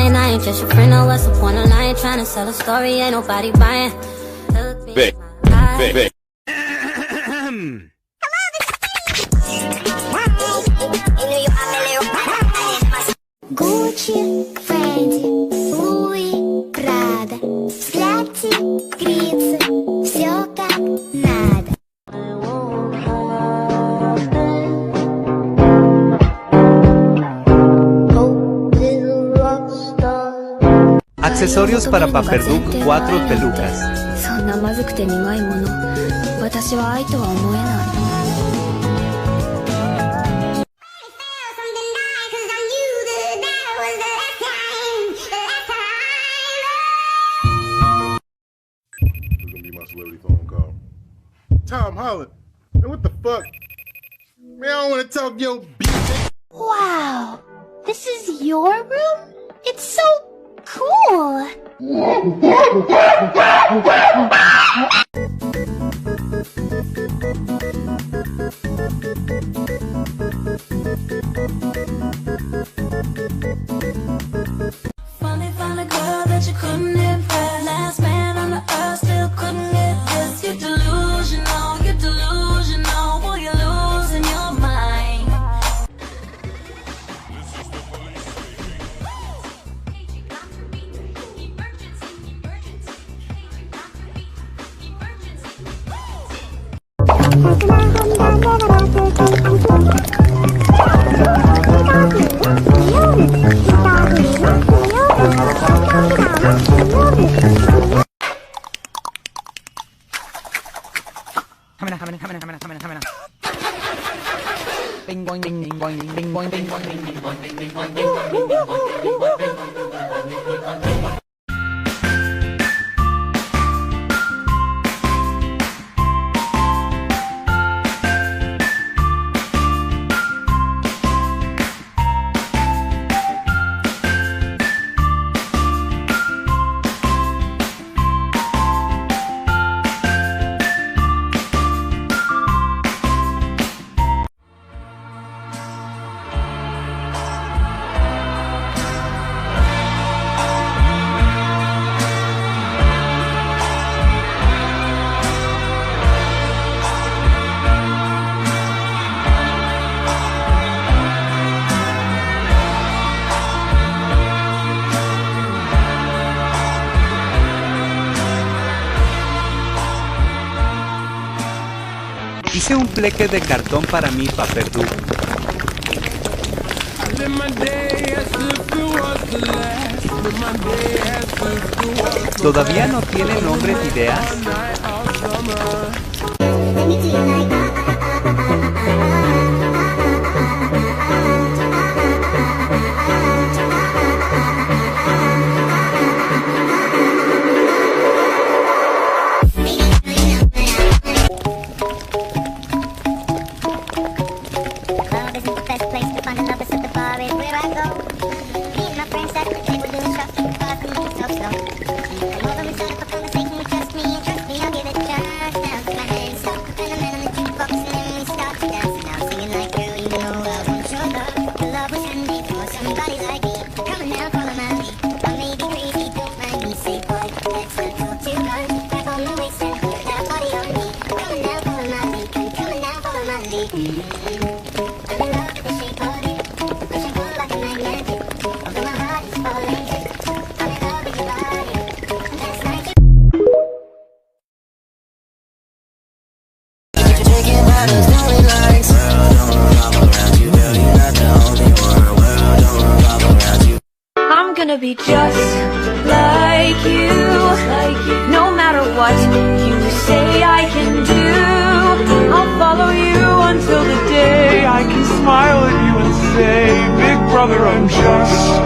lying, I ain't just your friend. No, what's the point of lying? Trying to sell a story, ain't nobody buying. Big. Gucci, Fendi, Louis, Prada, взгляд тигрицы, все как надо. Accesorios para Paperduk, 4 pelucas. そんなまずくて苦いもの、私は愛とは思えない。Tom Holland. Man, what the fuck? Man, I don't want to talk your bitch. Wow, this is your room? It's so cool. Finally found a girl that you couldn't impress. Last man on the earth still couldn't get this. You're delusional, boy, you're losing your mind. Coming. Bing boing bing bing boing bing boing bing boing bing bing boing bing bing boing bing boing bing boing bing boing bing boing bing boing. Hice un pleque de cartón para mi Paperduk. ¿Todavía no tiene nombres de ideas? I'm gonna be just like you, no matter what you say I can do. I'll follow you until the day I can smile at you and say, Big brother, I'm just...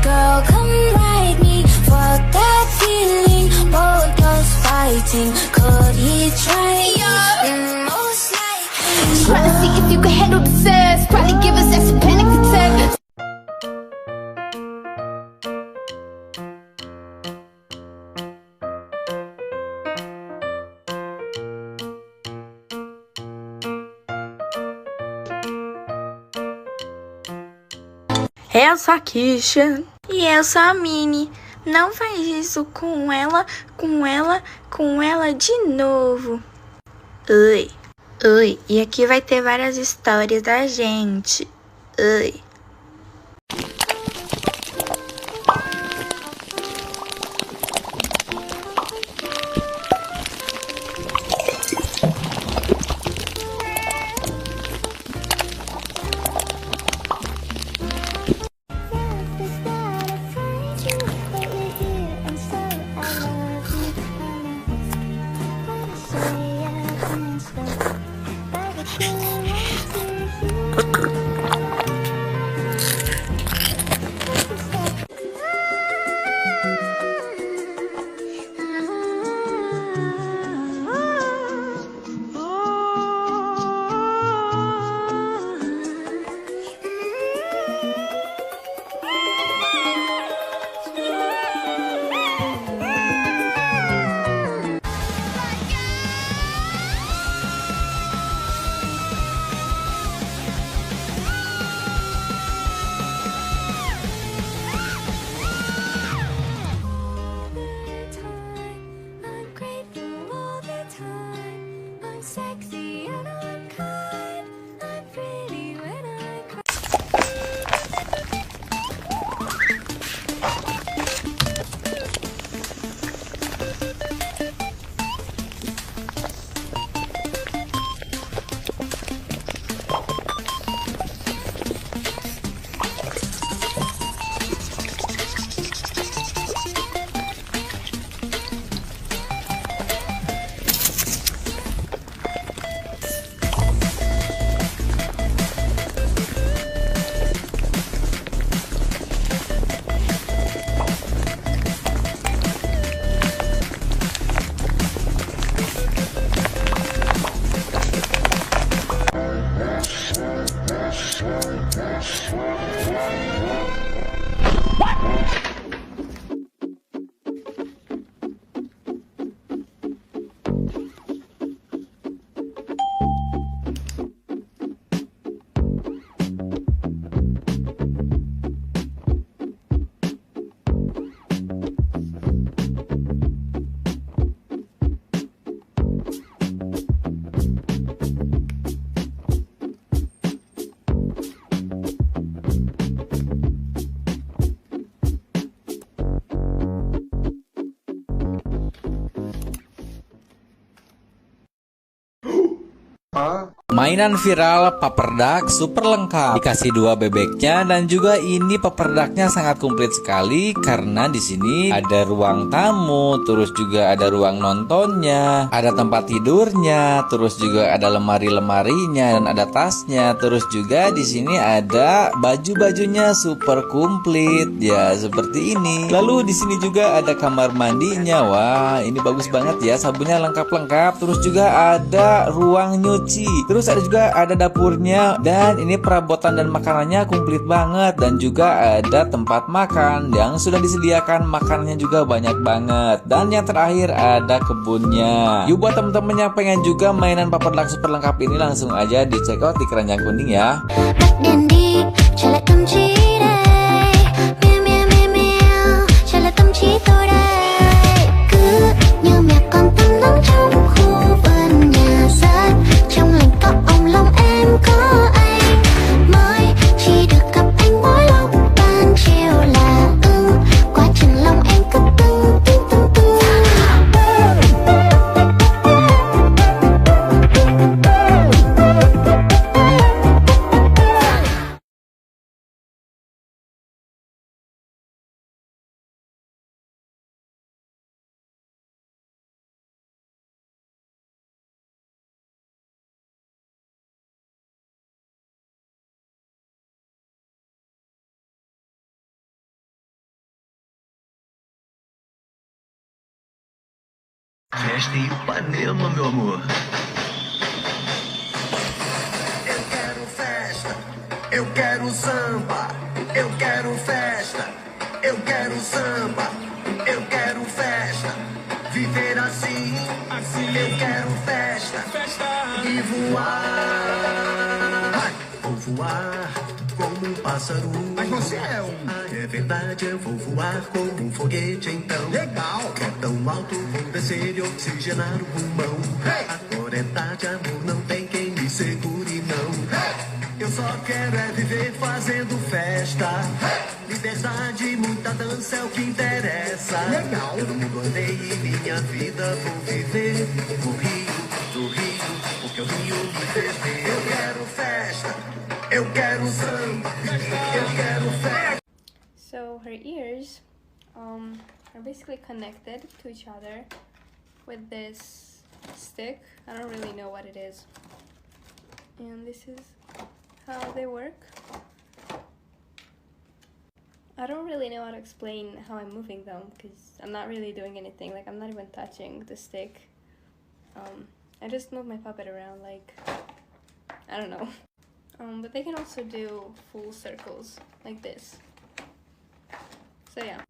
Girl, come ride me for that feeling. Both us fighting. Could he try me? Most likely. Trying to see if you can handle the sex. Probably give us extra panic attack. Eu sou a Kisha. E eu sou a Mini. Não faz isso com ela de novo. Oi. Oi, e aqui vai ter várias histórias da gente. Oi. Mainan viral paperduck super lengkap, dikasih 2 bebeknya, dan juga ini paperducknya sangat komplit sekali karena di sini ada ruang tamu, terus juga ada ruang nontonnya, ada tempat tidurnya, terus juga ada lemari-lemarinya dan ada tasnya, terus juga di sini ada baju-bajunya super komplit ya seperti ini. Lalu di sini juga ada kamar mandinya, wah ini bagus banget ya, sabunnya lengkap-lengkap, terus juga ada ruang nyuci, terus ada juga ada dapurnya, dan ini perabotan dan makanannya komplit banget, dan juga ada tempat makan yang sudah disediakan makanannya juga banyak banget, dan yang terakhir ada kebunnya. Yuk buat temen-temen yang pengen juga mainan paperduck super lengkap ini langsung aja di check out di keranjang kuning ya. Festa em Ipanema, meu amor. Eu quero festa, eu quero samba, eu quero festa, eu quero samba, eu quero festa, viver assim, eu quero festa e voar. Vou voar com como um pássaro. Mas você é um. Ah, é verdade, eu vou voar como um foguete então. Legal! É tão alto, vou descer e oxigenar o pulmão. Hey! Agora é tarde, amor, não tem quem me segure não. Hey! Eu só quero é viver fazendo festa. Hey! Liberdade, muita dança é o que interessa. Legal! Eu no mundo andei e minha vida vou viver. Do Rio, porque o Rio me fez ver. Eu quero festa, eu quero samba, eu quero festa. So her ears are basically connected to each other with this stick. I don't really know what it is. And this is how they work. I don't really know how to explain how I'm moving them because I'm not really doing anything. Like, I'm not even touching the stick. I just move my puppet around like, I don't know. But they can also do full circles like this. So yeah.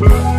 Oh,